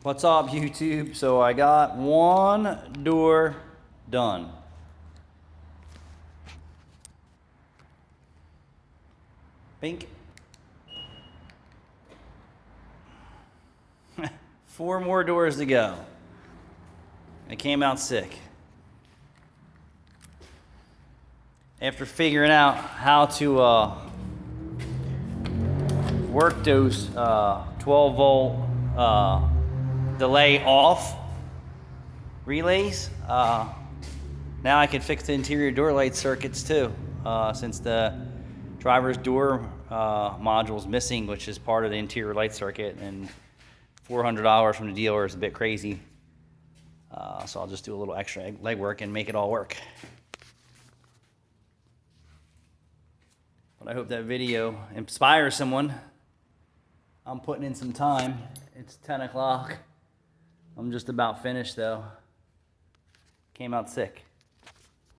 What's up, YouTube? So I got one door done. Bink. 4 more doors to go. It came out sick. After figuring out how to work those 12-volt delay off relays, now I can fix the interior door light circuits too, since the driver's door module is missing, which is part of the interior light circuit, and $400 from the dealer is a bit crazy. So I'll just do a little extra legwork and make it all work. But I hope that video inspires someone. I'm putting in some time. It's 10 o'clock. I'm just about finished though. Came out sick.